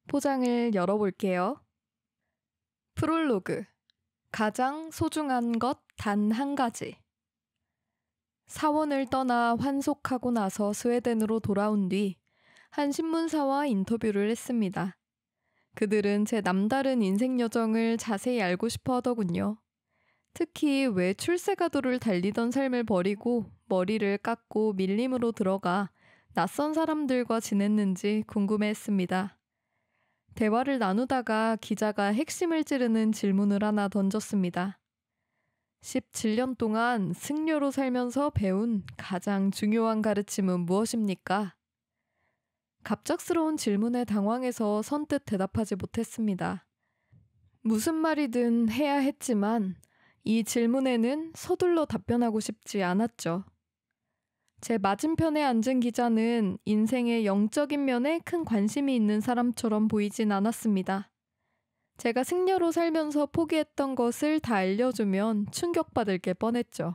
포장을 열어볼게요. 프롤로그. 가장 소중한 것 단 한 가지. 사원을 떠나 환속하고 나서 스웨덴으로 돌아온 뒤 한 신문사와 인터뷰를 했습니다. 그들은 제 남다른 인생 여정을 자세히 알고 싶어 하더군요. 특히 왜 출세가도를 달리던 삶을 버리고 머리를 깎고 밀림으로 들어가 낯선 사람들과 지냈는지 궁금해했습니다. 대화를 나누다가 기자가 핵심을 찌르는 질문을 하나 던졌습니다. 17년 동안 승려로 살면서 배운 가장 중요한 가르침은 무엇입니까? 갑작스러운 질문에 당황해서 선뜻 대답하지 못했습니다. 무슨 말이든 해야 했지만 이 질문에는 서둘러 답변하고 싶지 않았죠. 제 맞은편에 앉은 기자는 인생의 영적인 면에 큰 관심이 있는 사람처럼 보이진 않았습니다. 제가 승려로 살면서 포기했던 것을 다 알려주면 충격받을 게 뻔했죠.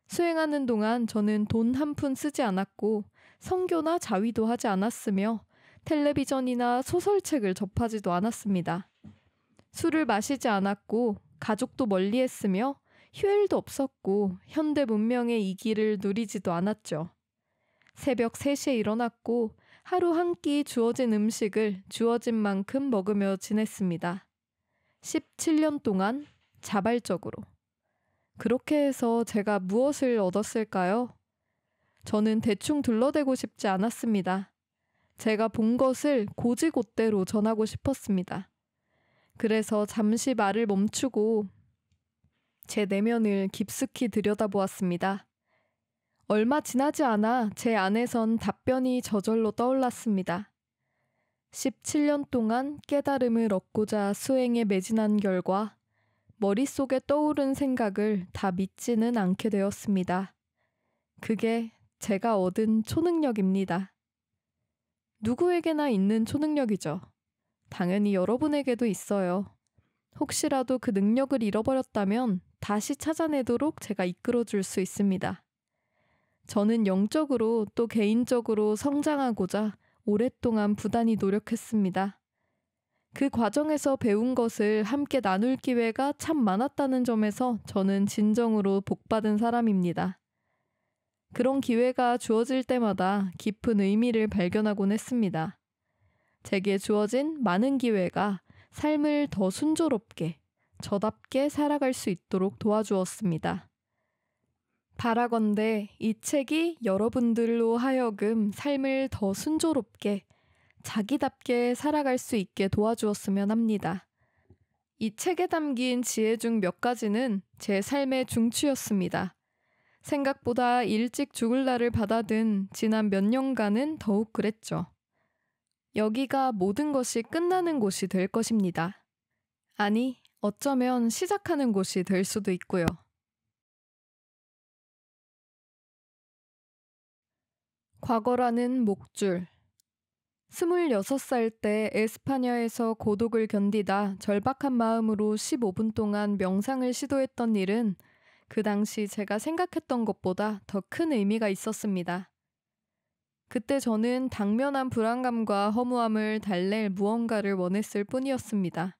수행하는 동안 저는 돈 한 푼 쓰지 않았고 선교나 자위도 하지 않았으며 텔레비전이나 소설책을 접하지도 않았습니다. 술을 마시지 않았고 가족도 멀리했으며 휴일도 없었고 현대 문명의 이기를 누리지도 않았죠. 새벽 3시에 일어났고 하루 한 끼 주어진 음식을 주어진 만큼 먹으며 지냈습니다. 17년 동안 자발적으로. 그렇게 해서 제가 무엇을 얻었을까요? 저는 대충 둘러대고 싶지 않았습니다. 제가 본 것을 고지곳대로 전하고 싶었습니다. 그래서 잠시 말을 멈추고 제 내면을 깊숙이 들여다보았습니다. 얼마 지나지 않아 제 안에선 답변이 저절로 떠올랐습니다. 17년 동안 깨달음을 얻고자 수행에 매진한 결과 머릿속에 떠오른 생각을 다 믿지는 않게 되었습니다. 그게 제가 얻은 초능력입니다. 누구에게나 있는 초능력이죠. 당연히 여러분에게도 있어요. 혹시라도 그 능력을 잃어버렸다면 다시 찾아내도록 제가 이끌어줄 수 있습니다. 저는 영적으로 또 개인적으로 성장하고자 오랫동안 부단히 노력했습니다. 그 과정에서 배운 것을 함께 나눌 기회가 참 많았다는 점에서 저는 진정으로 복받은 사람입니다. 그런 기회가 주어질 때마다 깊은 의미를 발견하곤 했습니다. 제게 주어진 많은 기회가 삶을 더 순조롭게, 저답게 살아갈 수 있도록 도와주었습니다. 바라건대 이 책이 여러분들로 하여금 삶을 더 순조롭게, 자기답게 살아갈 수 있게 도와주었으면 합니다. 이 책에 담긴 지혜 중 몇 가지는 제 삶의 중추였습니다. 생각보다 일찍 죽을 날을 받아든 지난 몇 년간은 더욱 그랬죠. 여기가 모든 것이 끝나는 곳이 될 것입니다. 아니, 어쩌면 시작하는 곳이 될 수도 있고요. 과거라는 목줄. 26살 때 에스파냐에서 고독을 견디다 절박한 마음으로 15분 동안 명상을 시도했던 일은 그 당시 제가 생각했던 것보다 더 큰 의미가 있었습니다. 그때 저는 당면한 불안감과 허무함을 달랠 무언가를 원했을 뿐이었습니다.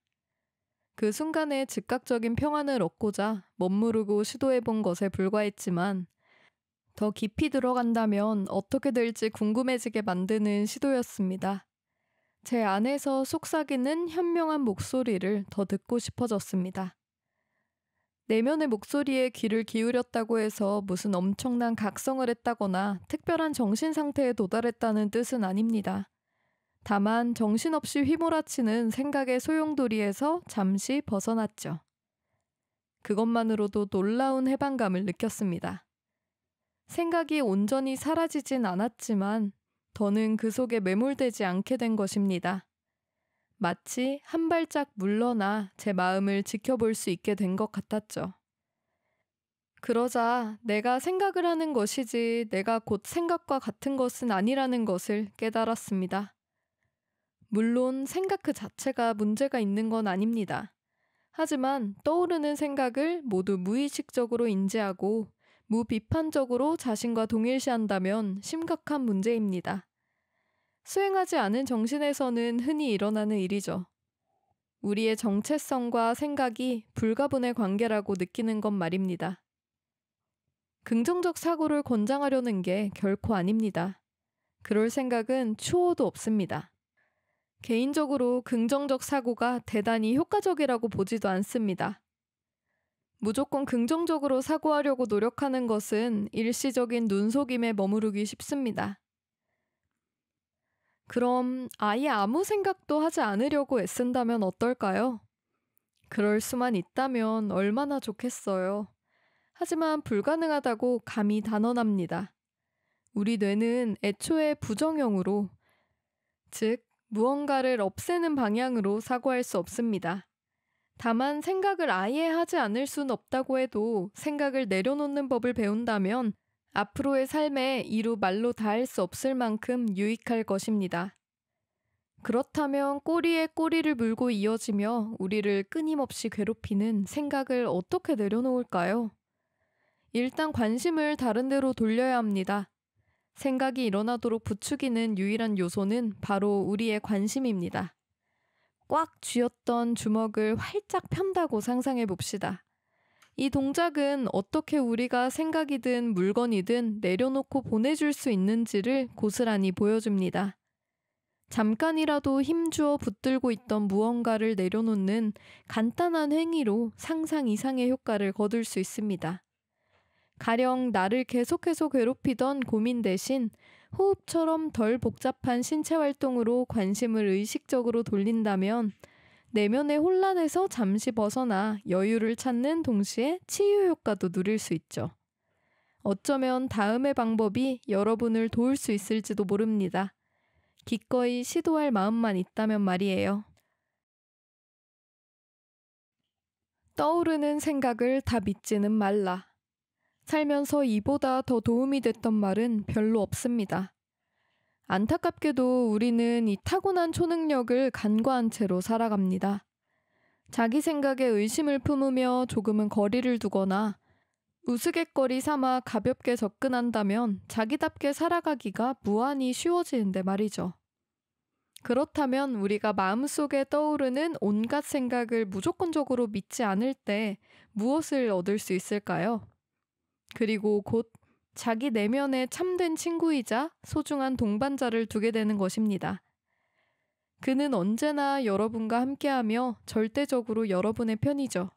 그 순간에 즉각적인 평안을 얻고자 멋모르고 시도해본 것에 불과했지만 더 깊이 들어간다면 어떻게 될지 궁금해지게 만드는 시도였습니다. 제 안에서 속삭이는 현명한 목소리를 더 듣고 싶어졌습니다. 내면의 목소리에 귀를 기울였다고 해서 무슨 엄청난 각성을 했다거나 특별한 정신 상태에 도달했다는 뜻은 아닙니다. 다만 정신없이 휘몰아치는 생각의 소용돌이에서 잠시 벗어났죠. 그것만으로도 놀라운 해방감을 느꼈습니다. 생각이 온전히 사라지진 않았지만 더는 그 속에 매몰되지 않게 된 것입니다. 마치 한 발짝 물러나 제 마음을 지켜볼 수 있게 된 것 같았죠. 그러자 내가 생각을 하는 것이지 내가 곧 생각과 같은 것은 아니라는 것을 깨달았습니다. 물론 생각 그 자체가 문제가 있는 건 아닙니다. 하지만 떠오르는 생각을 모두 무의식적으로 인지하고 무비판적으로 자신과 동일시한다면 심각한 문제입니다. 수행하지 않은 정신에서는 흔히 일어나는 일이죠. 우리의 정체성과 생각이 불가분의 관계라고 느끼는 것 말입니다. 긍정적 사고를 권장하려는 게 결코 아닙니다. 그럴 생각은 추호도 없습니다. 개인적으로 긍정적 사고가 대단히 효과적이라고 보지도 않습니다. 무조건 긍정적으로 사고하려고 노력하는 것은 일시적인 눈속임에 머무르기 쉽습니다. 그럼 아예 아무 생각도 하지 않으려고 애쓴다면 어떨까요? 그럴 수만 있다면 얼마나 좋겠어요. 하지만 불가능하다고 감히 단언합니다. 우리 뇌는 애초에 부정형으로, 즉 무언가를 없애는 방향으로 사고할 수 없습니다. 다만 생각을 아예 하지 않을 순 없다고 해도 생각을 내려놓는 법을 배운다면 앞으로의 삶에 이루 말로 다할 수 없을 만큼 유익할 것입니다. 그렇다면 꼬리에 꼬리를 물고 이어지며 우리를 끊임없이 괴롭히는 생각을 어떻게 내려놓을까요? 일단 관심을 다른 데로 돌려야 합니다. 생각이 일어나도록 부추기는 유일한 요소는 바로 우리의 관심입니다. 꽉 쥐었던 주먹을 활짝 편다고 상상해 봅시다. 이 동작은 어떻게 우리가 생각이든 물건이든 내려놓고 보내줄 수 있는지를 고스란히 보여줍니다. 잠깐이라도 힘주어 붙들고 있던 무언가를 내려놓는 간단한 행위로 상상 이상의 효과를 거둘 수 있습니다. 가령 나를 계속해서 괴롭히던 고민 대신 호흡처럼 덜 복잡한 신체 활동으로 관심을 의식적으로 돌린다면 내면의 혼란에서 잠시 벗어나 여유를 찾는 동시에 치유 효과도 누릴 수 있죠. 어쩌면 다음의 방법이 여러분을 도울 수 있을지도 모릅니다. 기꺼이 시도할 마음만 있다면 말이에요. 떠오르는 생각을 다 믿지는 말라. 살면서 이보다 더 도움이 됐던 말은 별로 없습니다. 안타깝게도 우리는 이 타고난 초능력을 간과한 채로 살아갑니다. 자기 생각에 의심을 품으며 조금은 거리를 두거나 우스갯거리 삼아 가볍게 접근한다면 자기답게 살아가기가 무한히 쉬워지는데 말이죠. 그렇다면 우리가 마음속에 떠오르는 온갖 생각을 무조건적으로 믿지 않을 때 무엇을 얻을 수 있을까요? 그리고 곧 자기 내면에 참된 친구이자 소중한 동반자를 두게 되는 것입니다. 그는 언제나 여러분과 함께하며 절대적으로 여러분의 편이죠.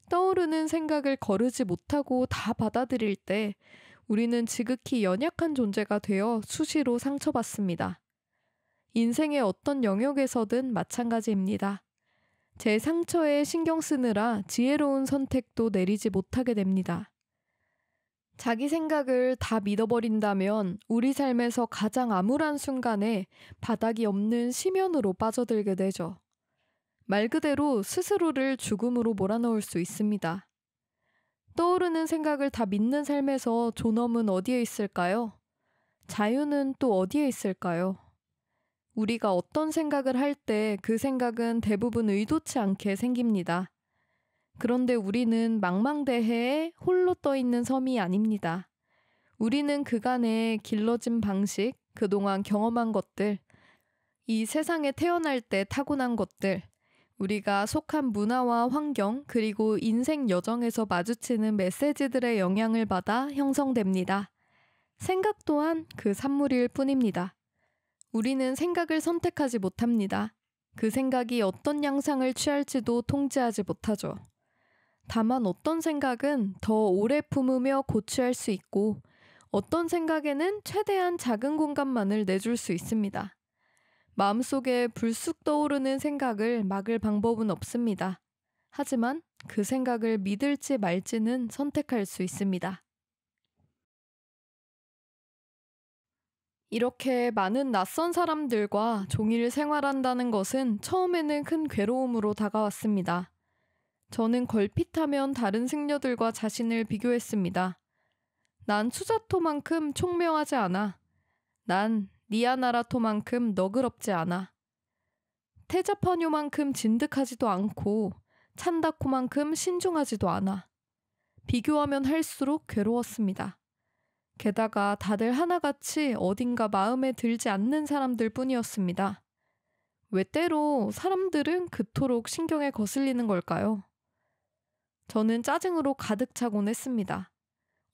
떠오르는 생각을 거르지 못하고 다 받아들일 때 우리는 지극히 연약한 존재가 되어 수시로 상처받습니다. 인생의 어떤 영역에서든 마찬가지입니다. 제 상처에 신경 쓰느라 지혜로운 선택도 내리지 못하게 됩니다. 자기 생각을 다 믿어버린다면 우리 삶에서 가장 암울한 순간에 바닥이 없는 심연으로 빠져들게 되죠. 말 그대로 스스로를 죽음으로 몰아넣을 수 있습니다. 떠오르는 생각을 다 믿는 삶에서 존엄은 어디에 있을까요? 자유는 또 어디에 있을까요? 우리가 어떤 생각을 할 때 그 생각은 대부분 의도치 않게 생깁니다. 그런데 우리는 망망대해에 홀로 떠있는 섬이 아닙니다. 우리는 그간의 길러진 방식, 그동안 경험한 것들, 이 세상에 태어날 때 타고난 것들, 우리가 속한 문화와 환경, 그리고 인생 여정에서 마주치는 메시지들의 영향을 받아 형성됩니다. 생각 또한 그 산물일 뿐입니다. 우리는 생각을 선택하지 못합니다. 그 생각이 어떤 양상을 취할지도 통제하지 못하죠. 다만 어떤 생각은 더 오래 품으며 고취할 수 있고 어떤 생각에는 최대한 작은 공간만을 내줄 수 있습니다. 마음속에 불쑥 떠오르는 생각을 막을 방법은 없습니다. 하지만 그 생각을 믿을지 말지는 선택할 수 있습니다. 이렇게 많은 낯선 사람들과 종일 생활한다는 것은 처음에는 큰 괴로움으로 다가왔습니다. 저는 걸핏하면 다른 승려들과 자신을 비교했습니다. 난 수자토만큼 총명하지 않아. 난 니아나라토만큼 너그럽지 않아. 테자파뇨만큼 진득하지도 않고 찬다코만큼 신중하지도 않아. 비교하면 할수록 괴로웠습니다. 게다가 다들 하나같이 어딘가 마음에 들지 않는 사람들 뿐이었습니다. 왜 때로 사람들은 그토록 신경에 거슬리는 걸까요? 저는 짜증으로 가득 차곤 했습니다.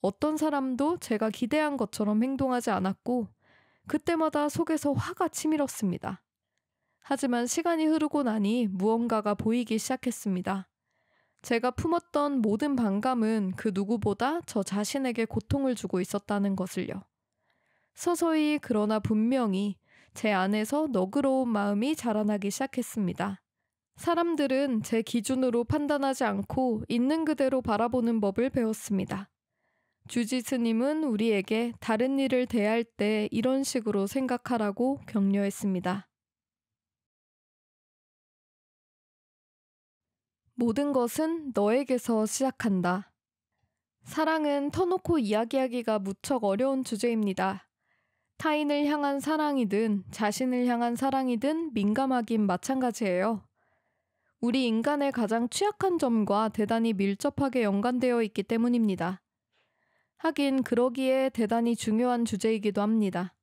어떤 사람도 제가 기대한 것처럼 행동하지 않았고 그때마다 속에서 화가 치밀었습니다. 하지만 시간이 흐르고 나니 무언가가 보이기 시작했습니다. 제가 품었던 모든 반감은 그 누구보다 저 자신에게 고통을 주고 있었다는 것을요. 서서히 그러나 분명히 제 안에서 너그러운 마음이 자라나기 시작했습니다. 사람들은 제 기준으로 판단하지 않고 있는 그대로 바라보는 법을 배웠습니다. 주지스님은 우리에게 다른 일을 대할 때 이런 식으로 생각하라고 격려했습니다. 모든 것은 너에게서 시작한다. 사랑은 터놓고 이야기하기가 무척 어려운 주제입니다. 타인을 향한 사랑이든 자신을 향한 사랑이든 민감하긴 마찬가지예요. 우리 인간의 가장 취약한 점과 대단히 밀접하게 연관되어 있기 때문입니다. 하긴 그러기에 대단히 중요한 주제이기도 합니다.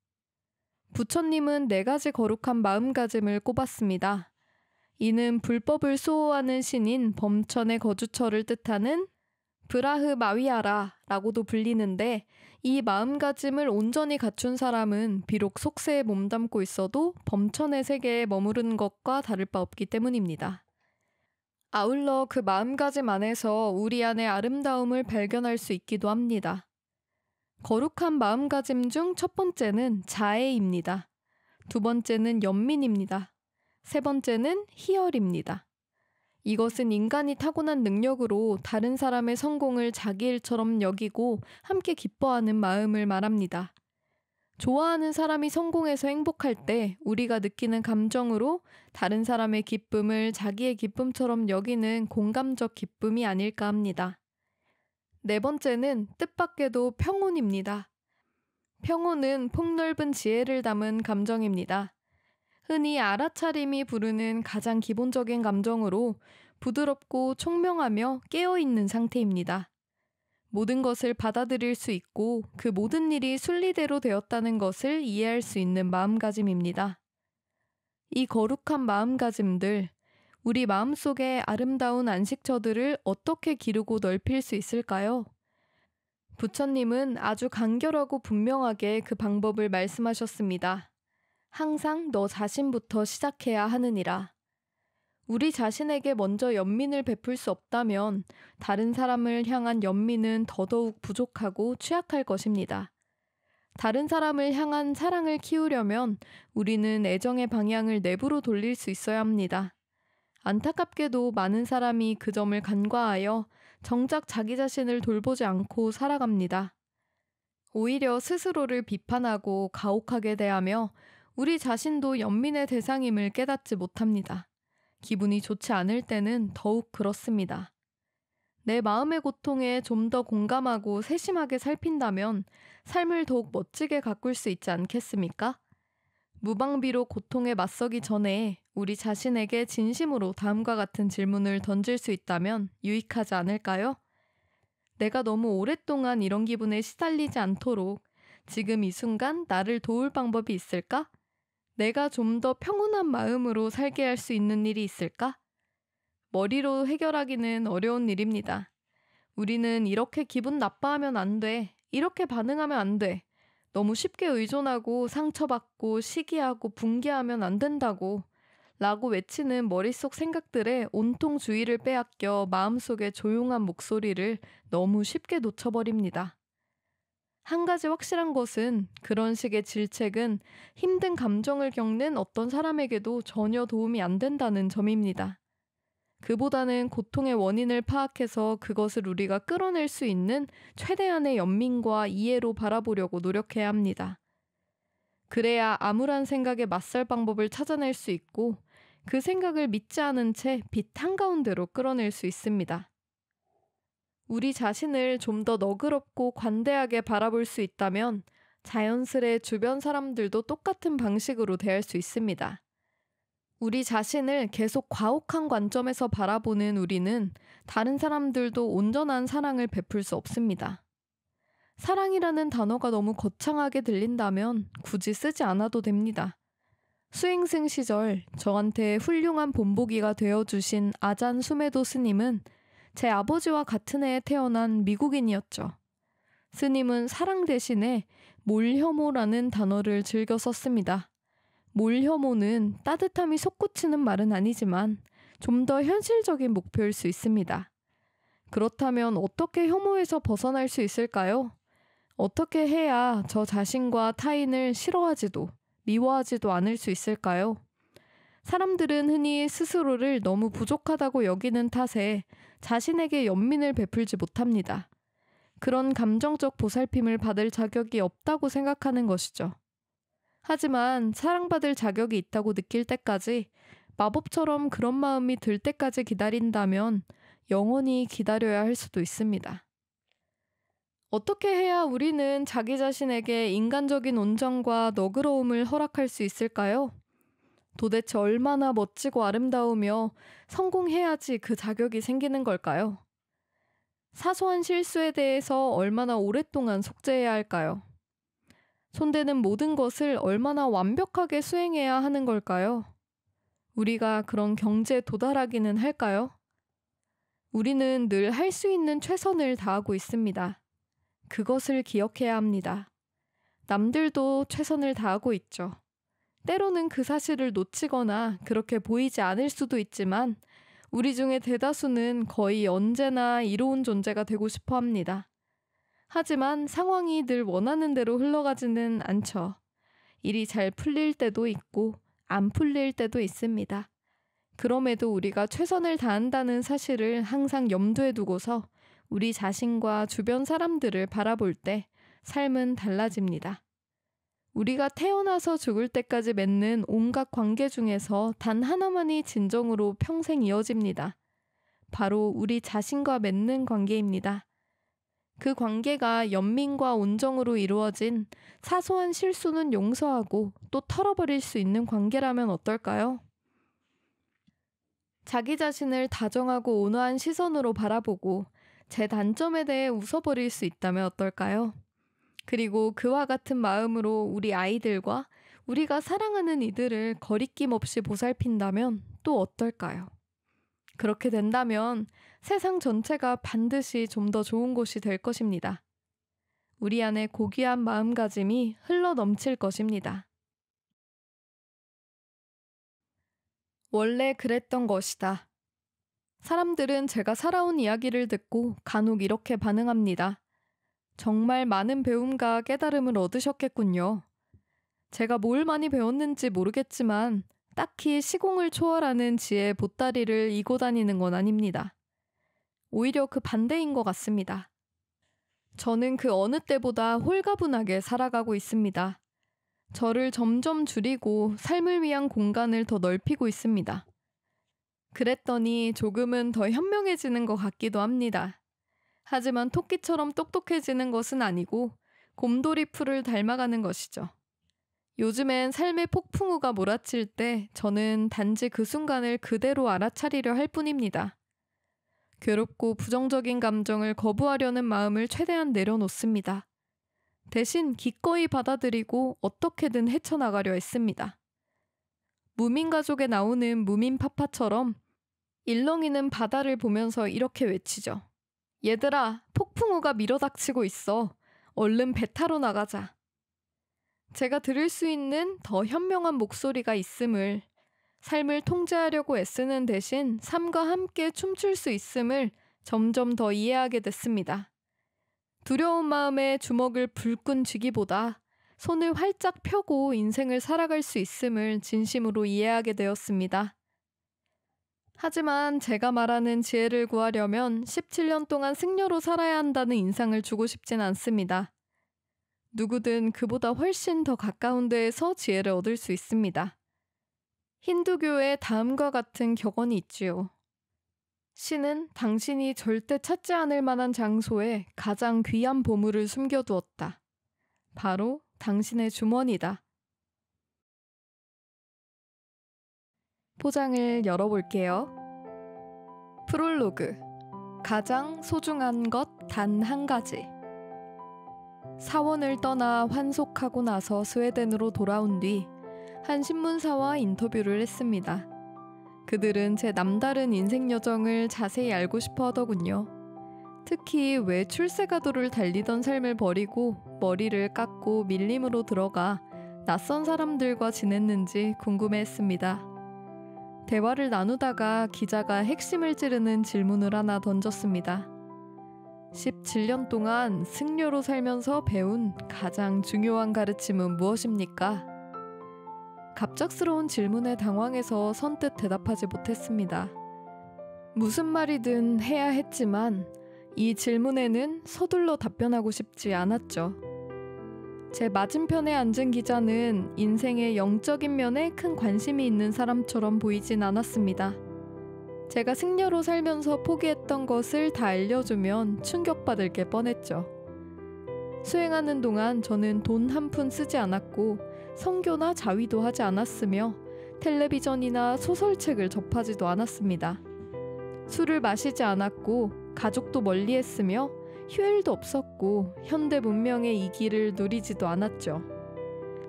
부처님은 4가지 거룩한 마음가짐을 꼽았습니다. 이는 불법을 수호하는 신인 범천의 거주처를 뜻하는 브라흐마위아라라고도 불리는데 이 마음가짐을 온전히 갖춘 사람은 비록 속세에 몸담고 있어도 범천의 세계에 머무르는 것과 다를 바 없기 때문입니다. 아울러 그 마음가짐 안에서 우리 안의 아름다움을 발견할 수 있기도 합니다. 거룩한 마음가짐 중 첫 번째는 자애입니다. 두 번째는 연민입니다. 세 번째는 희열입니다. 이것은 인간이 타고난 능력으로 다른 사람의 성공을 자기 일처럼 여기고 함께 기뻐하는 마음을 말합니다. 좋아하는 사람이 성공해서 행복할 때 우리가 느끼는 감정으로 다른 사람의 기쁨을 자기의 기쁨처럼 여기는 공감적 기쁨이 아닐까 합니다. 네 번째는 뜻밖에도 평온입니다. 평온은 폭넓은 지혜를 담은 감정입니다. 흔히 알아차림이 부르는 가장 기본적인 감정으로 부드럽고 총명하며 깨어있는 상태입니다. 모든 것을 받아들일 수 있고 그 모든 일이 순리대로 되었다는 것을 이해할 수 있는 마음가짐입니다. 이 거룩한 마음가짐들, 우리 마음속의 아름다운 안식처들을 어떻게 기르고 넓힐 수 있을까요? 부처님은 아주 간결하고 분명하게 그 방법을 말씀하셨습니다. 항상 너 자신부터 시작해야 하느니라. 우리 자신에게 먼저 연민을 베풀 수 없다면 다른 사람을 향한 연민은 더더욱 부족하고 취약할 것입니다. 다른 사람을 향한 사랑을 키우려면 우리는 애정의 방향을 내부로 돌릴 수 있어야 합니다. 안타깝게도 많은 사람이 그 점을 간과하여 정작 자기 자신을 돌보지 않고 살아갑니다. 오히려 스스로를 비판하고 가혹하게 대하며 우리 자신도 연민의 대상임을 깨닫지 못합니다. 기분이 좋지 않을 때는 더욱 그렇습니다. 내 마음의 고통에 좀 더 공감하고 세심하게 살핀다면 삶을 더욱 멋지게 가꿀 수 있지 않겠습니까? 무방비로 고통에 맞서기 전에 우리 자신에게 진심으로 다음과 같은 질문을 던질 수 있다면 유익하지 않을까요? 내가 너무 오랫동안 이런 기분에 시달리지 않도록 지금 이 순간 나를 도울 방법이 있을까? 내가 좀 더 평온한 마음으로 살게 할 수 있는 일이 있을까? 머리로 해결하기는 어려운 일입니다. 우리는 이렇게 기분 나빠하면 안 돼. 이렇게 반응하면 안 돼. 너무 쉽게 의존하고 상처받고 시기하고 붕괴하면 안 된다고 라고 외치는 머릿속 생각들에 온통 주의를 빼앗겨 마음속의 조용한 목소리를 너무 쉽게 놓쳐버립니다. 한 가지 확실한 것은 그런 식의 질책은 힘든 감정을 겪는 어떤 사람에게도 전혀 도움이 안 된다는 점입니다. 그보다는 고통의 원인을 파악해서 그것을 우리가 끌어낼 수 있는 최대한의 연민과 이해로 바라보려고 노력해야 합니다. 그래야 암울한 생각에 맞설 방법을 찾아낼 수 있고 그 생각을 믿지 않은 채 빛 한가운데로 끌어낼 수 있습니다. 우리 자신을 좀 더 너그럽고 관대하게 바라볼 수 있다면 자연스레 주변 사람들도 똑같은 방식으로 대할 수 있습니다. 우리 자신을 계속 과혹한 관점에서 바라보는 우리는 다른 사람들도 온전한 사랑을 베풀 수 없습니다. 사랑이라는 단어가 너무 거창하게 들린다면 굳이 쓰지 않아도 됩니다. 수행승 시절 저한테 훌륭한 본보기가 되어주신 아잔 수메도 스님은 제 아버지와 같은 해에 태어난 미국인이었죠. 스님은 사랑 대신에 몰혐오라는 단어를 즐겨 썼습니다. 몰혐오는 따뜻함이 솟구치는 말은 아니지만 좀 더 현실적인 목표일 수 있습니다. 그렇다면 어떻게 혐오에서 벗어날 수 있을까요? 어떻게 해야 저 자신과 타인을 싫어하지도 미워하지도 않을 수 있을까요? 사람들은 흔히 스스로를 너무 부족하다고 여기는 탓에 자신에게 연민을 베풀지 못합니다. 그런 감정적 보살핌을 받을 자격이 없다고 생각하는 것이죠. 하지만 사랑받을 자격이 있다고 느낄 때까지 마법처럼 그런 마음이 들 때까지 기다린다면 영원히 기다려야 할 수도 있습니다. 어떻게 해야 우리는 자기 자신에게 인간적인 온정과 너그러움을 허락할 수 있을까요? 도대체 얼마나 멋지고 아름다우며 성공해야지 그 자격이 생기는 걸까요? 사소한 실수에 대해서 얼마나 오랫동안 속죄해야 할까요? 손대는 모든 것을 얼마나 완벽하게 수행해야 하는 걸까요? 우리가 그런 경지에 도달하기는 할까요? 우리는 늘 할 수 있는 최선을 다하고 있습니다. 그것을 기억해야 합니다. 남들도 최선을 다하고 있죠. 때로는 그 사실을 놓치거나 그렇게 보이지 않을 수도 있지만 우리 중에 대다수는 거의 언제나 이로운 존재가 되고 싶어 합니다. 하지만 상황이 늘 원하는 대로 흘러가지는 않죠. 일이 잘 풀릴 때도 있고 안 풀릴 때도 있습니다. 그럼에도 우리가 최선을 다한다는 사실을 항상 염두에 두고서 우리 자신과 주변 사람들을 바라볼 때 삶은 달라집니다. 우리가 태어나서 죽을 때까지 맺는 온갖 관계 중에서 단 하나만이 진정으로 평생 이어집니다. 바로 우리 자신과 맺는 관계입니다. 그 관계가 연민과 온정으로 이루어진 사소한 실수는 용서하고 또 털어버릴 수 있는 관계라면 어떨까요? 자기 자신을 다정하고 온화한 시선으로 바라보고 제 단점에 대해 웃어버릴 수 있다면 어떨까요? 그리고 그와 같은 마음으로 우리 아이들과 우리가 사랑하는 이들을 거리낌 없이 보살핀다면 또 어떨까요? 그렇게 된다면 세상 전체가 반드시 좀 더 좋은 곳이 될 것입니다. 우리 안에 고귀한 마음가짐이 흘러 넘칠 것입니다. 원래 그랬던 것이다. 사람들은 제가 살아온 이야기를 듣고 간혹 이렇게 반응합니다. 정말 많은 배움과 깨달음을 얻으셨겠군요. 제가 뭘 많이 배웠는지 모르겠지만 딱히 시공을 초월하는 지혜의 보따리를 이고 다니는 건 아닙니다. 오히려 그 반대인 것 같습니다. 저는 그 어느 때보다 홀가분하게 살아가고 있습니다. 저를 점점 줄이고 삶을 위한 공간을 더 넓히고 있습니다. 그랬더니 조금은 더 현명해지는 것 같기도 합니다. 하지만 토끼처럼 똑똑해지는 것은 아니고 곰돌이 풀을 닮아가는 것이죠. 요즘엔 삶의 폭풍우가 몰아칠 때 저는 단지 그 순간을 그대로 알아차리려 할 뿐입니다. 괴롭고 부정적인 감정을 거부하려는 마음을 최대한 내려놓습니다. 대신 기꺼이 받아들이고 어떻게든 헤쳐나가려 했습니다. 무민가족에 나오는 무민파파처럼 일렁이는 바다를 보면서 이렇게 외치죠. 얘들아, 폭풍우가 밀어닥치고 있어. 얼른 배 타러 나가자. 제가 들을 수 있는 더 현명한 목소리가 있음을, 삶을 통제하려고 애쓰는 대신 삶과 함께 춤출 수 있음을 점점 더 이해하게 됐습니다. 두려운 마음에 주먹을 불끈 쥐기보다 손을 활짝 펴고 인생을 살아갈 수 있음을 진심으로 이해하게 되었습니다. 하지만 제가 말하는 지혜를 구하려면 17년 동안 승려로 살아야 한다는 인상을 주고 싶진 않습니다. 누구든 그보다 훨씬 더 가까운 데에서 지혜를 얻을 수 있습니다. 힌두교에 다음과 같은 격언이 있지요. 신은 당신이 절대 찾지 않을 만한 장소에 가장 귀한 보물을 숨겨두었다. 바로 당신의 주머니다. 포장을 열어볼게요. 프롤로그. 가장 소중한 것 단 한 가지. 사원을 떠나 환속하고 나서 스웨덴으로 돌아온 뒤 한 신문사와 인터뷰를 했습니다. 그들은 제 남다른 인생 여정을 자세히 알고 싶어 하더군요. 특히 왜 출세가도를 달리던 삶을 버리고 머리를 깎고 밀림으로 들어가 낯선 사람들과 지냈는지 궁금해했습니다. 대화를 나누다가 기자가 핵심을 찌르는 질문을 하나 던졌습니다. 17년 동안 승려로 살면서 배운 가장 중요한 가르침은 무엇입니까? 갑작스러운 질문에 당황해서 선뜻 대답하지 못했습니다. 무슨 말이든 해야 했지만 이 질문에는 서둘러 답변하고 싶지 않았죠. 제 맞은편에 앉은 기자는 인생의 영적인 면에 큰 관심이 있는 사람처럼 보이진 않았습니다. 제가 승려로 살면서 포기했던 것을 다 알려주면 충격받을 게 뻔했죠. 수행하는 동안 저는 돈 한 푼 쓰지 않았고 선교나 자위도 하지 않았으며 텔레비전이나 소설책을 접하지도 않았습니다. 술을 마시지 않았고 가족도 멀리했으며 휴일도 없었고 현대 문명의 이 길을 누리지도 않았죠.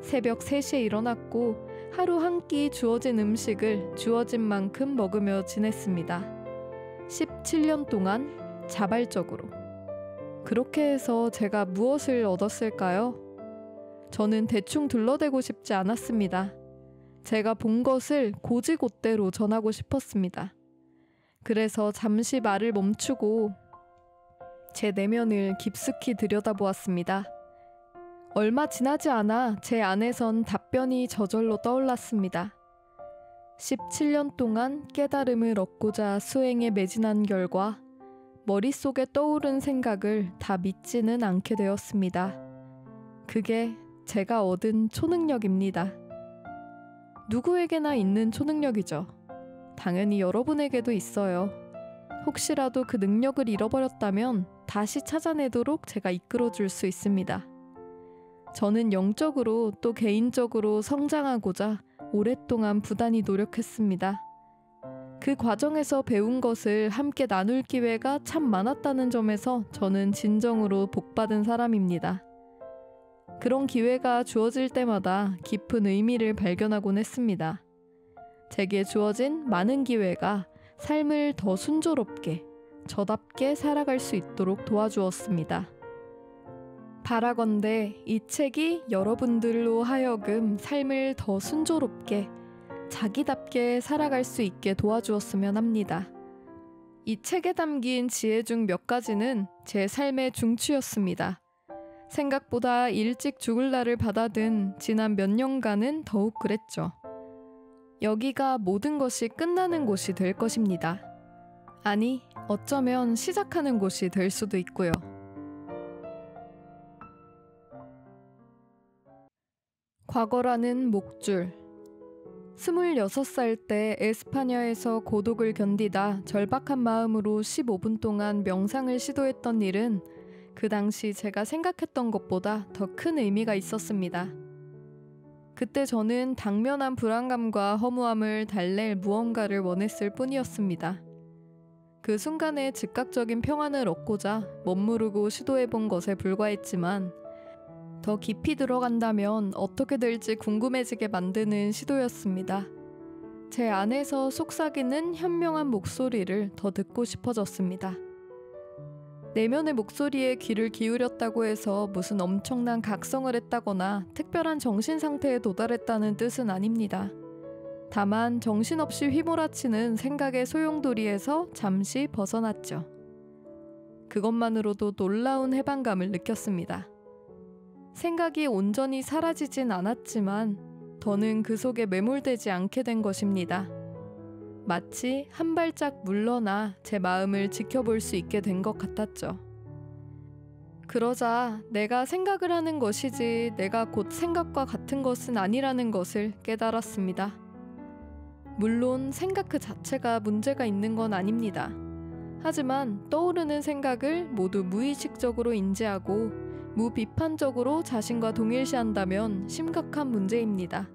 새벽 3시에 일어났고 하루 한 끼 주어진 음식을 주어진 만큼 먹으며 지냈습니다. 17년 동안 자발적으로. 그렇게 해서 제가 무엇을 얻었을까요? 저는 대충 둘러대고 싶지 않았습니다. 제가 본 것을 고지곳대로 전하고 싶었습니다. 그래서 잠시 말을 멈추고 제 내면을 깊숙이 들여다보았습니다. 얼마 지나지 않아 제 안에선 답변이 저절로 떠올랐습니다. 17년 동안 깨달음을 얻고자 수행에 매진한 결과 머릿속에 떠오른 생각을 다 믿지는 않게 되었습니다. 그게 제가 얻은 초능력입니다. 누구에게나 있는 초능력이죠. 당연히 여러분에게도 있어요. 혹시라도 그 능력을 잃어버렸다면 다시 찾아내도록 제가 이끌어줄 수 있습니다. 저는 영적으로 또 개인적으로 성장하고자 오랫동안 부단히 노력했습니다. 그 과정에서 배운 것을 함께 나눌 기회가 참 많았다는 점에서 저는 진정으로 복받은 사람입니다. 그런 기회가 주어질 때마다 깊은 의미를 발견하곤 했습니다. 제게 주어진 많은 기회가 삶을 더 순조롭게, 저답게 살아갈 수 있도록 도와주었습니다. 바라건대 이 책이 여러분들로 하여금 삶을 더 순조롭게, 자기답게 살아갈 수 있게 도와주었으면 합니다. 이 책에 담긴 지혜 중 몇 가지는 제 삶의 중추였습니다. 생각보다 일찍 죽을 날을 받아든 지난 몇 년간은 더욱 그랬죠. 여기가 모든 것이 끝나는 곳이 될 것입니다. 아니, 어쩌면 시작하는 곳이 될 수도 있고요. 과거라는 목줄. 26살 때 에스파냐에서 고독을 견디다 절박한 마음으로 15분 동안 명상을 시도했던 일은 그 당시 제가 생각했던 것보다 더 큰 의미가 있었습니다. 그때 저는 당면한 불안감과 허무함을 달랠 무언가를 원했을 뿐이었습니다. 그 순간에 즉각적인 평안을 얻고자 멋모르고 시도해본 것에 불과했지만 더 깊이 들어간다면 어떻게 될지 궁금해지게 만드는 시도였습니다. 제 안에서 속삭이는 현명한 목소리를 더 듣고 싶어졌습니다. 내면의 목소리에 귀를 기울였다고 해서 무슨 엄청난 각성을 했다거나 특별한 정신 상태에 도달했다는 뜻은 아닙니다. 다만 정신없이 휘몰아치는 생각의 소용돌이에서 잠시 벗어났죠. 그것만으로도 놀라운 해방감을 느꼈습니다. 생각이 온전히 사라지진 않았지만 더는 그 속에 매몰되지 않게 된 것입니다. 마치 한 발짝 물러나 제 마음을 지켜볼 수 있게 된 것 같았죠. 그러자 내가 생각을 하는 것이지 내가 곧 생각과 같은 것은 아니라는 것을 깨달았습니다. 물론 생각 그 자체가 문제가 있는 건 아닙니다. 하지만 떠오르는 생각을 모두 무의식적으로 인지하고 무비판적으로 자신과 동일시한다면 심각한 문제입니다.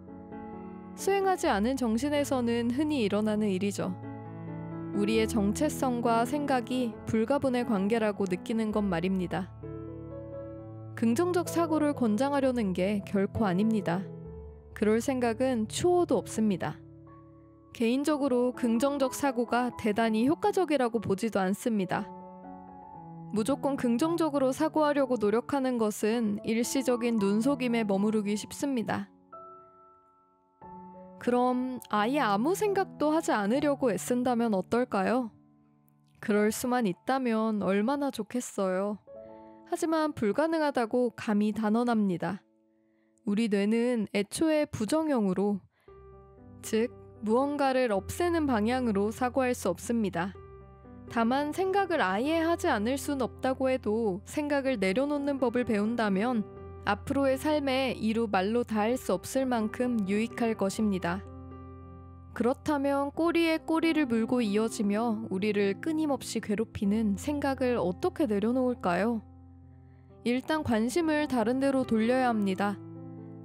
수행하지 않은 정신에서는 흔히 일어나는 일이죠. 우리의 정체성과 생각이 불가분의 관계라고 느끼는 것 말입니다. 긍정적 사고를 권장하려는 게 결코 아닙니다. 그럴 생각은 추호도 없습니다. 개인적으로 긍정적 사고가 대단히 효과적이라고 보지도 않습니다. 무조건 긍정적으로 사고하려고 노력하는 것은 일시적인 눈속임에 머무르기 쉽습니다. 그럼 아예 아무 생각도 하지 않으려고 애쓴다면 어떨까요? 그럴 수만 있다면 얼마나 좋겠어요. 하지만 불가능하다고 감히 단언합니다. 우리 뇌는 애초에 부정형으로, 즉 무언가를 없애는 방향으로 사고할 수 없습니다. 다만 생각을 아예 하지 않을 순 없다고 해도 생각을 내려놓는 법을 배운다면 앞으로의 삶에 이루 말로 다할 수 없을 만큼 유익할 것입니다. 그렇다면 꼬리에 꼬리를 물고 이어지며 우리를 끊임없이 괴롭히는 생각을 어떻게 내려놓을까요? 일단 관심을 다른 데로 돌려야 합니다.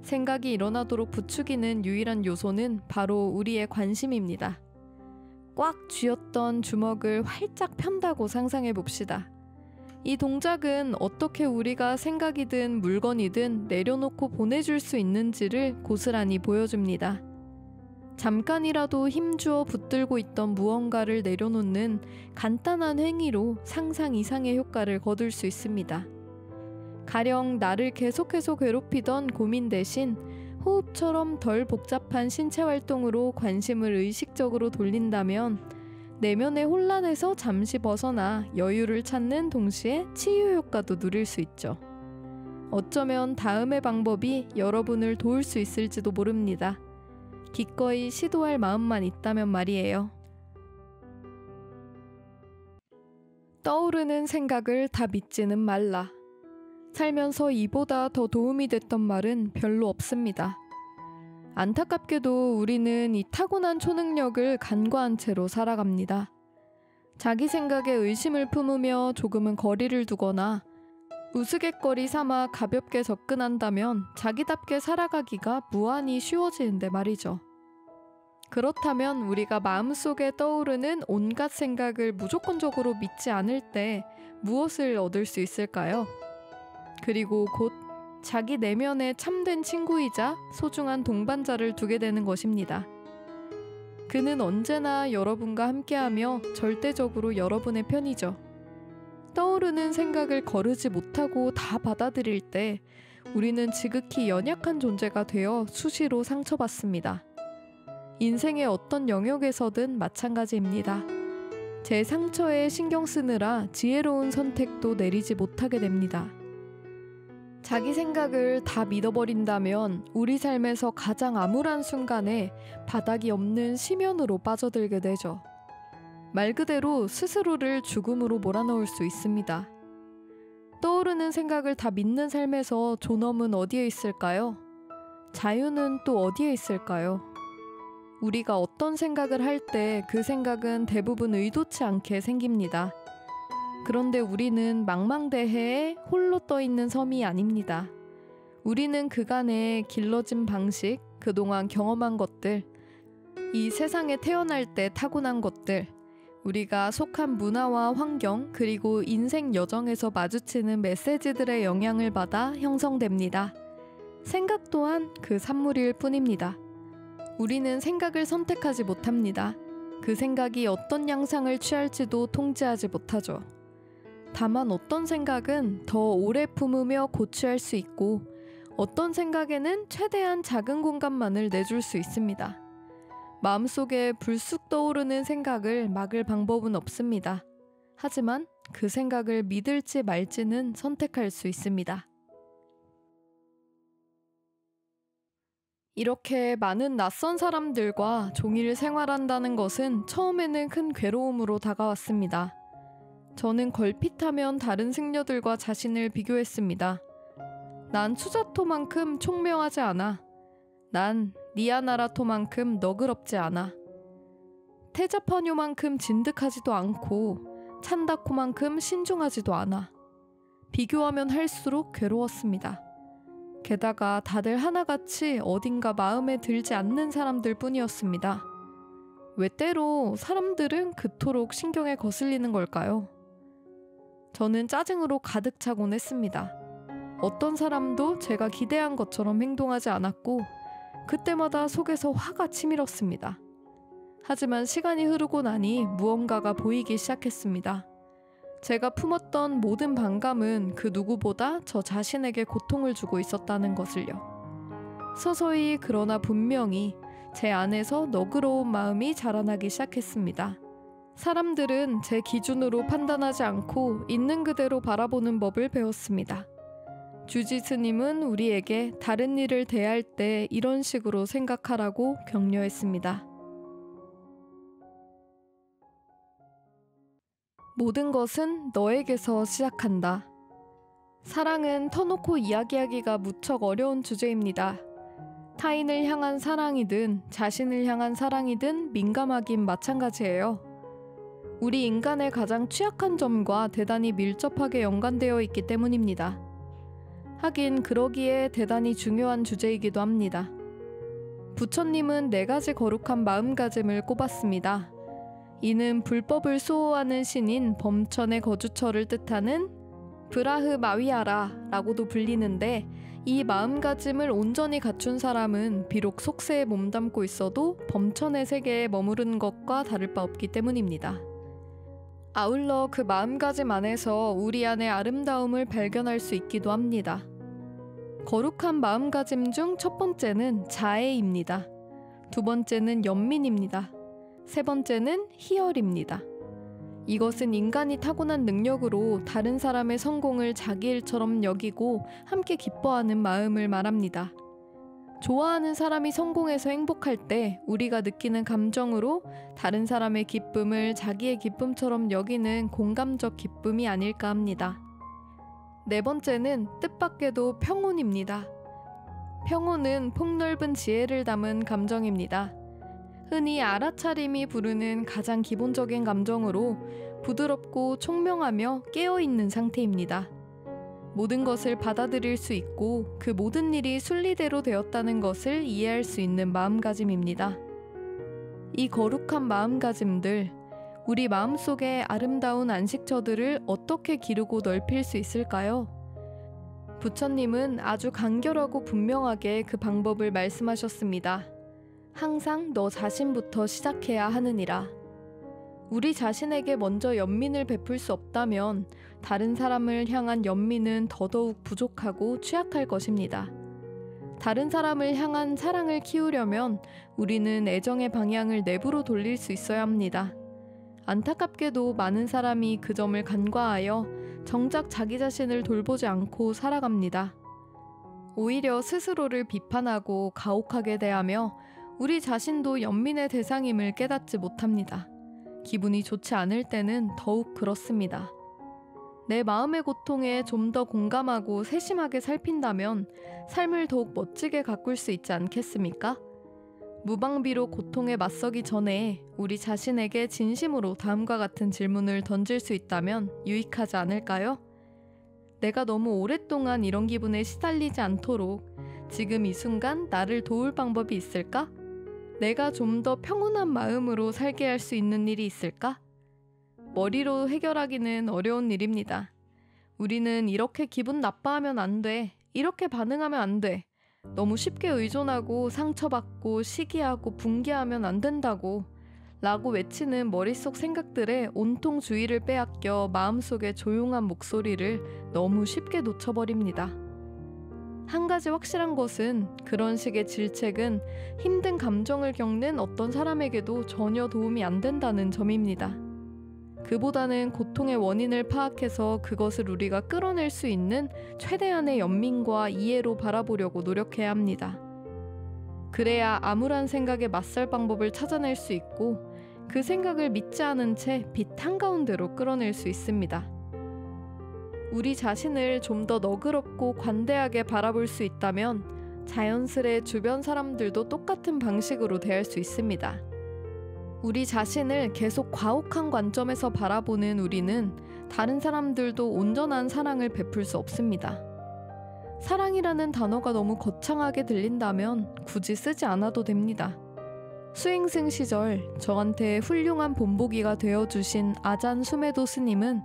생각이 일어나도록 부추기는 유일한 요소는 바로 우리의 관심입니다. 꽉 쥐었던 주먹을 활짝 편다고 상상해 봅시다. 이 동작은 어떻게 우리가 생각이든 물건이든 내려놓고 보내줄 수 있는지를 고스란히 보여줍니다. 잠깐이라도 힘주어 붙들고 있던 무언가를 내려놓는 간단한 행위로 상상 이상의 효과를 거둘 수 있습니다. 가령 나를 계속해서 괴롭히던 고민 대신 호흡처럼 덜 복잡한 신체 활동으로 관심을 의식적으로 돌린다면 내면의 혼란에서 잠시 벗어나 여유를 찾는 동시에 치유 효과도 누릴 수 있죠. 어쩌면 다음의 방법이 여러분을 도울 수 있을지도 모릅니다. 기꺼이 시도할 마음만 있다면 말이에요. 떠오르는 생각을 다 믿지는 말라. 살면서 이보다 더 도움이 됐던 말은 별로 없습니다. 안타깝게도 우리는 이 타고난 초능력을 간과한 채로 살아갑니다. 자기 생각에 의심을 품으며 조금은 거리를 두거나 우스갯거리 삼아 가볍게 접근한다면 자기답게 살아가기가 무한히 쉬워지는데 말이죠. 그렇다면 우리가 마음속에 떠오르는 온갖 생각을 무조건적으로 믿지 않을 때 무엇을 얻을 수 있을까요? 그리고 곧 자기 내면에 참된 친구이자 소중한 동반자를 두게 되는 것입니다. 그는 언제나 여러분과 함께하며 절대적으로 여러분의 편이죠. 떠오르는 생각을 거르지 못하고 다 받아들일 때 우리는 지극히 연약한 존재가 되어 수시로 상처받습니다. 인생의 어떤 영역에서든 마찬가지입니다. 제 상처에 신경 쓰느라 지혜로운 선택도 내리지 못하게 됩니다. 자기 생각을 다 믿어버린다면 우리 삶에서 가장 암울한 순간에 바닥이 없는 심연으로 빠져들게 되죠. 말 그대로 스스로를 죽음으로 몰아넣을 수 있습니다. 떠오르는 생각을 다 믿는 삶에서 존엄은 어디에 있을까요? 자유는 또 어디에 있을까요? 우리가 어떤 생각을 할 때 그 생각은 대부분 의도치 않게 생깁니다. 그런데 우리는 망망대해에 홀로 떠있는 섬이 아닙니다. 우리는 그간의 길러진 방식, 그동안 경험한 것들, 이 세상에 태어날 때 타고난 것들, 우리가 속한 문화와 환경, 그리고 인생 여정에서 마주치는 메시지들의 영향을 받아 형성됩니다. 생각 또한 그 산물일 뿐입니다. 우리는 생각을 선택하지 못합니다. 그 생각이 어떤 양상을 취할지도 통제하지 못하죠. 다만 어떤 생각은 더 오래 품으며 고취할 수 있고 어떤 생각에는 최대한 작은 공간만을 내줄 수 있습니다. 마음속에 불쑥 떠오르는 생각을 막을 방법은 없습니다. 하지만 그 생각을 믿을지 말지는 선택할 수 있습니다. 이렇게 많은 낯선 사람들과 종일 생활한다는 것은 처음에는 큰 괴로움으로 다가왔습니다. 저는 걸핏하면 다른 승려들과 자신을 비교했습니다. 난 수자토만큼 총명하지 않아. 난 니아나라토만큼 너그럽지 않아. 테자파뇨만큼 진득하지도 않고 찬다코만큼 신중하지도 않아. 비교하면 할수록 괴로웠습니다. 게다가 다들 하나같이 어딘가 마음에 들지 않는 사람들 뿐이었습니다. 왜 때로 사람들은 그토록 신경에 거슬리는 걸까요? 저는 짜증으로 가득 차곤 했습니다. 어떤 사람도 제가 기대한 것처럼 행동하지 않았고 그때마다 속에서 화가 치밀었습니다. 하지만 시간이 흐르고 나니 무언가가 보이기 시작했습니다. 제가 품었던 모든 반감은 그 누구보다 저 자신에게 고통을 주고 있었다는 것을요. 서서히 그러나 분명히 제 안에서 너그러운 마음이 자라나기 시작했습니다. 사람들은 제 기준으로 판단하지 않고 있는 그대로 바라보는 법을 배웠습니다. 주지 스님은 우리에게 다른 일을 대할 때 이런 식으로 생각하라고 격려했습니다. 모든 것은 너에게서 시작한다. 사랑은 터놓고 이야기하기가 무척 어려운 주제입니다. 타인을 향한 사랑이든 자신을 향한 사랑이든 민감하긴 마찬가지예요. 우리 인간의 가장 취약한 점과 대단히 밀접하게 연관되어 있기 때문입니다. 하긴 그러기에 대단히 중요한 주제이기도 합니다. 부처님은 4가지 거룩한 마음가짐을 꼽았습니다. 이는 불법을 수호하는 신인 범천의 거주처를 뜻하는 브라흐마위하라 라고도 불리는데, 이 마음가짐을 온전히 갖춘 사람은 비록 속세에 몸담고 있어도 범천의 세계에 머무르는 것과 다를 바 없기 때문입니다. 아울러 그 마음가짐 안에서 우리 안의 아름다움을 발견할 수 있기도 합니다. 거룩한 마음가짐 중 첫 번째는 자애입니다. 두 번째는 연민입니다. 세 번째는 희열입니다. 이것은 인간이 타고난 능력으로 다른 사람의 성공을 자기 일처럼 여기고 함께 기뻐하는 마음을 말합니다. 좋아하는 사람이 성공해서 행복할 때 우리가 느끼는 감정으로 다른 사람의 기쁨을 자기의 기쁨처럼 여기는 공감적 기쁨이 아닐까 합니다. 네 번째는 뜻밖에도 평온입니다. 평온은 폭넓은 지혜를 담은 감정입니다. 흔히 알아차림이 부르는 가장 기본적인 감정으로 부드럽고 총명하며 깨어있는 상태입니다. 모든 것을 받아들일 수 있고 그 모든 일이 순리대로 되었다는 것을 이해할 수 있는 마음가짐입니다. 이 거룩한 마음가짐들, 우리 마음속의 아름다운 안식처들을 어떻게 기르고 넓힐 수 있을까요? 부처님은 아주 간결하고 분명하게 그 방법을 말씀하셨습니다. 항상 너 자신부터 시작해야 하느니라. 우리 자신에게 먼저 연민을 베풀 수 없다면 다른 사람을 향한 연민은 더더욱 부족하고 취약할 것입니다. 다른 사람을 향한 사랑을 키우려면 우리는 애정의 방향을 내부로 돌릴 수 있어야 합니다. 안타깝게도 많은 사람이 그 점을 간과하여 정작 자기 자신을 돌보지 않고 살아갑니다. 오히려 스스로를 비판하고 가혹하게 대하며 우리 자신도 연민의 대상임을 깨닫지 못합니다. 기분이 좋지 않을 때는 더욱 그렇습니다. 내 마음의 고통에 좀 더 공감하고 세심하게 살핀다면 삶을 더욱 멋지게 가꿀 수 있지 않겠습니까? 무방비로 고통에 맞서기 전에 우리 자신에게 진심으로 다음과 같은 질문을 던질 수 있다면 유익하지 않을까요? 내가 너무 오랫동안 이런 기분에 시달리지 않도록 지금 이 순간 나를 도울 방법이 있을까? 내가 좀 더 평온한 마음으로 살게 할 수 있는 일이 있을까? 머리로 해결하기는 어려운 일입니다. 우리는 이렇게 기분 나빠하면 안 돼, 이렇게 반응하면 안 돼, 너무 쉽게 의존하고 상처받고 시기하고 붕괴하면 안 된다고 라고 외치는 머릿속 생각들에 온통 주의를 빼앗겨 마음속의 조용한 목소리를 너무 쉽게 놓쳐버립니다. 한 가지 확실한 것은 그런 식의 질책은 힘든 감정을 겪는 어떤 사람에게도 전혀 도움이 안 된다는 점입니다. 그보다는 고통의 원인을 파악해서 그것을 우리가 끌어낼 수 있는 최대한의 연민과 이해로 바라보려고 노력해야 합니다. 그래야 암울한 생각에 맞설 방법을 찾아낼 수 있고 그 생각을 믿지 않은 채 빛 한가운데로 끌어낼 수 있습니다. 우리 자신을 좀 더 너그럽고 관대하게 바라볼 수 있다면 자연스레 주변 사람들도 똑같은 방식으로 대할 수 있습니다. 우리 자신을 계속 과혹한 관점에서 바라보는 우리는 다른 사람들도 온전한 사랑을 베풀 수 없습니다. 사랑이라는 단어가 너무 거창하게 들린다면 굳이 쓰지 않아도 됩니다. 수행승 시절 저한테 훌륭한 본보기가 되어주신 아잔 수메도 스님은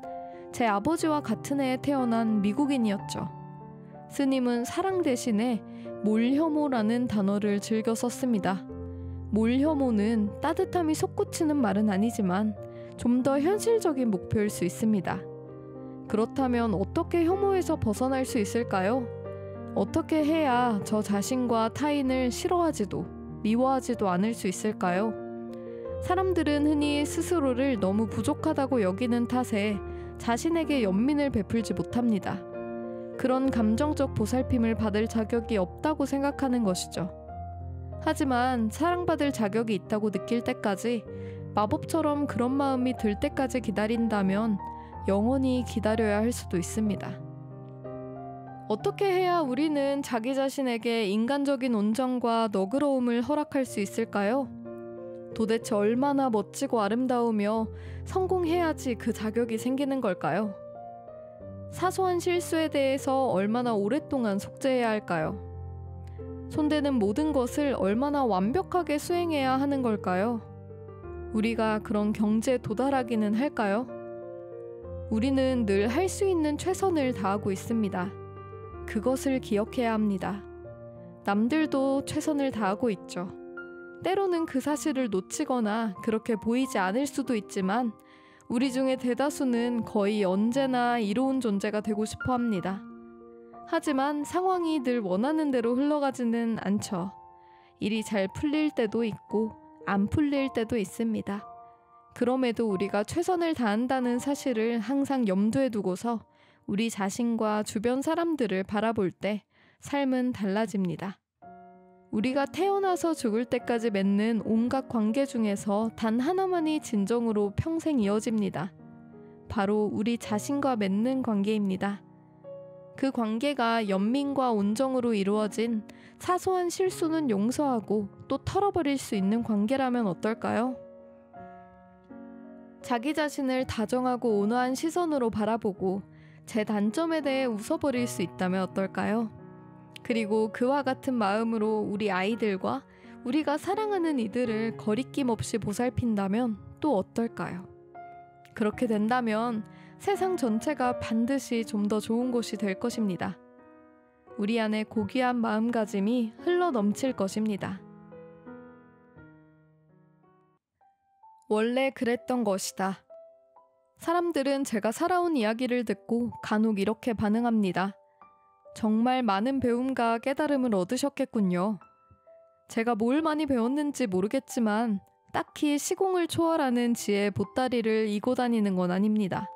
제 아버지와 같은 해에 태어난 미국인이었죠. 스님은 사랑 대신에 몰혐오라는 단어를 즐겨 썼습니다. 몰혐오는 따뜻함이 솟구치는 말은 아니지만 좀 더 현실적인 목표일 수 있습니다. 그렇다면 어떻게 혐오에서 벗어날 수 있을까요? 어떻게 해야 저 자신과 타인을 싫어하지도 미워하지도 않을 수 있을까요? 사람들은 흔히 스스로를 너무 부족하다고 여기는 탓에 자신에게 연민을 베풀지 못합니다. 그런 감정적 보살핌을 받을 자격이 없다고 생각하는 것이죠. 하지만 사랑받을 자격이 있다고 느낄 때까지, 마법처럼 그런 마음이 들 때까지 기다린다면 영원히 기다려야 할 수도 있습니다. 어떻게 해야 우리는 자기 자신에게 인간적인 온정과 너그러움을 허락할 수 있을까요? 도대체 얼마나 멋지고 아름다우며 성공해야지 그 자격이 생기는 걸까요? 사소한 실수에 대해서 얼마나 오랫동안 속죄해야 할까요? 손대는 모든 것을 얼마나 완벽하게 수행해야 하는 걸까요? 우리가 그런 경지에 도달하기는 할까요? 우리는 늘 할 수 있는 최선을 다하고 있습니다. 그것을 기억해야 합니다. 남들도 최선을 다하고 있죠. 때로는 그 사실을 놓치거나 그렇게 보이지 않을 수도 있지만 우리 중에 대다수는 거의 언제나 이로운 존재가 되고 싶어 합니다. 하지만 상황이 늘 원하는 대로 흘러가지는 않죠. 일이 잘 풀릴 때도 있고 안 풀릴 때도 있습니다. 그럼에도 우리가 최선을 다한다는 사실을 항상 염두에 두고서 우리 자신과 주변 사람들을 바라볼 때 삶은 달라집니다. 우리가 태어나서 죽을 때까지 맺는 온갖 관계 중에서 단 하나만이 진정으로 평생 이어집니다. 바로 우리 자신과 맺는 관계입니다. 그 관계가 연민과 온정으로 이루어진 사소한 실수는 용서하고 또 털어버릴 수 있는 관계라면 어떨까요? 자기 자신을 다정하고 온화한 시선으로 바라보고 제 단점에 대해 웃어버릴 수 있다면 어떨까요? 그리고 그와 같은 마음으로 우리 아이들과 우리가 사랑하는 이들을 거리낌 없이 보살핀다면 또 어떨까요? 그렇게 된다면 세상 전체가 반드시 좀 더 좋은 곳이 될 것입니다. 우리 안에 고귀한 마음가짐이 흘러 넘칠 것입니다. 원래 그랬던 것이다. 사람들은 제가 살아온 이야기를 듣고 간혹 이렇게 반응합니다. 정말 많은 배움과 깨달음을 얻으셨겠군요. 제가 뭘 많이 배웠는지 모르겠지만 딱히 시공을 초월하는 지혜의 보따리를 이고 다니는 건 아닙니다.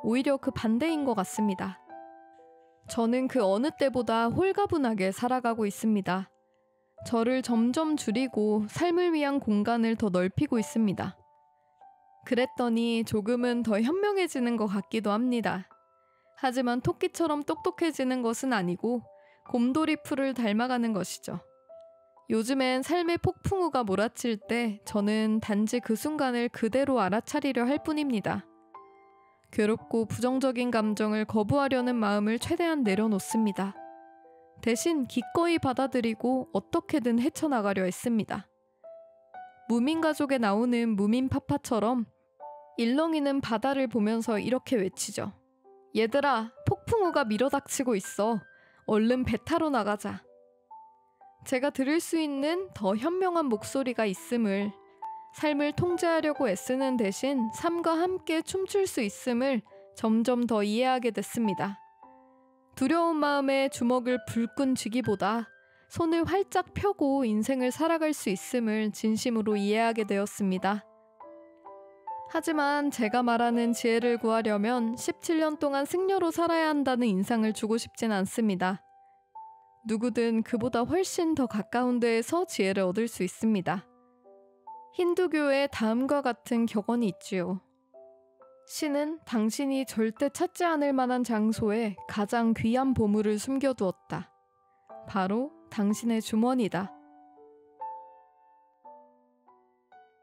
오히려 그 반대인 것 같습니다. 저는 그 어느 때보다 홀가분하게 살아가고 있습니다. 저를 점점 줄이고 삶을 위한 공간을 더 넓히고 있습니다. 그랬더니 조금은 더 현명해지는 것 같기도 합니다. 하지만 토끼처럼 똑똑해지는 것은 아니고 곰돌이 풀을 닮아가는 것이죠. 요즘엔 삶의 폭풍우가 몰아칠 때 저는 단지 그 순간을 그대로 알아차리려 할 뿐입니다. 괴롭고 부정적인 감정을 거부하려는 마음을 최대한 내려놓습니다. 대신 기꺼이 받아들이고 어떻게든 헤쳐나가려 했습니다. 무민가족에 나오는 무민파파처럼 일렁이는 바다를 보면서 이렇게 외치죠. 얘들아, 폭풍우가 밀어닥치고 있어. 얼른 배 타러 나가자. 제가 들을 수 있는 더 현명한 목소리가 있음을, 삶을 통제하려고 애쓰는 대신 삶과 함께 춤출 수 있음을 점점 더 이해하게 됐습니다. 두려운 마음에 주먹을 불끈 쥐기보다 손을 활짝 펴고 인생을 살아갈 수 있음을 진심으로 이해하게 되었습니다. 하지만 제가 말하는 지혜를 구하려면 17년 동안 승려로 살아야 한다는 인상을 주고 싶진 않습니다. 누구든 그보다 훨씬 더 가까운 데에서 지혜를 얻을 수 있습니다. 힌두교에 다음과 같은 격언이 있지요. 신은 당신이 절대 찾지 않을 만한 장소에 가장 귀한 보물을 숨겨두었다. 바로 당신의 주머니다.